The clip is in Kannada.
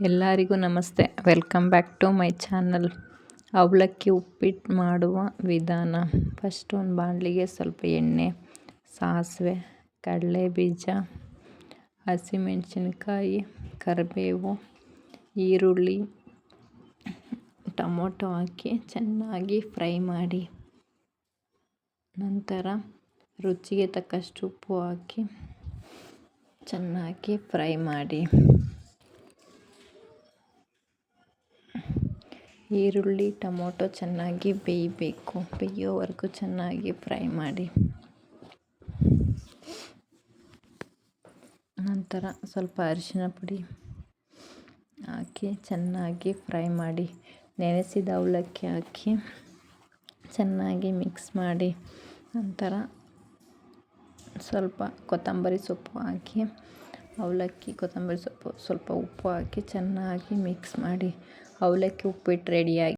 ಎಲ್ಲರಿಗೂ ನಮಸ್ತೆ. Welcome back to my channel. ಅವಲಕ್ಕಿ ಉಪ್ಪಿಟ್ಟು ಮಾಡುವ ವಿಧಾನ. ಫಸ್ಟ್ ಒಂದು ಬಾಣಲಿಗೆ ಸ್ವಲ್ಪ ಎಣ್ಣೆ, ಸಾಸಿವೆ, ಕಡಲೆ ಬೀಜ, ಹಸಿಮೆಣಸಿನ್ಕಾಯಿ, ಕರಿಬೇವು, ಈರುಳ್ಳಿ, ಟೊಮೊಟೊ ಹಾಕಿ ಚೆನ್ನಾಗಿ ಫ್ರೈ ಮಾಡಿ. ನಂತರ ರುಚಿಗೆ ತಕ್ಕಷ್ಟು ಉಪ್ಪು ಹಾಕಿ ಚೆನ್ನಾಗಿ ಫ್ರೈ ಮಾಡಿ. ಈರುಳ್ಳಿ ಟೊಮೊಟೊ ಚೆನ್ನಾಗಿ ಬೇಯಬೇಕು. ಬೇಯೋವರೆಗೂ ಚೆನ್ನಾಗಿ ಫ್ರೈ ಮಾಡಿ. ನಂತರ ಸ್ವಲ್ಪ ಅರಿಶಿನ ಪುಡಿ ಹಾಕಿ ಚೆನ್ನಾಗಿ ಫ್ರೈ ಮಾಡಿ. ನೆನೆಸಿದ ಅವಲಕ್ಕಿ ಹಾಕಿ ಚೆನ್ನಾಗಿ ಮಿಕ್ಸ್ ಮಾಡಿ. ನಂತರ ಸ್ವಲ್ಪ ಕೊತ್ತಂಬರಿ ಸೊಪ್ಪು ಹಾಕಿ ಅವಲಕ್ಕಿ, ಕೊತ್ತಂಬರಿ ಸೊಪ್ಪು, ಸ್ವಲ್ಪ ಉಪ್ಪು ಹಾಕಿ ಚೆನ್ನಾಗಿ ಮಿಕ್ಸ್ ಮಾಡಿ. ಅವಲಕ್ಕಿ ಉಪ್ಪಿಟ್ಟು ರೆಡಿಯಾಗಿ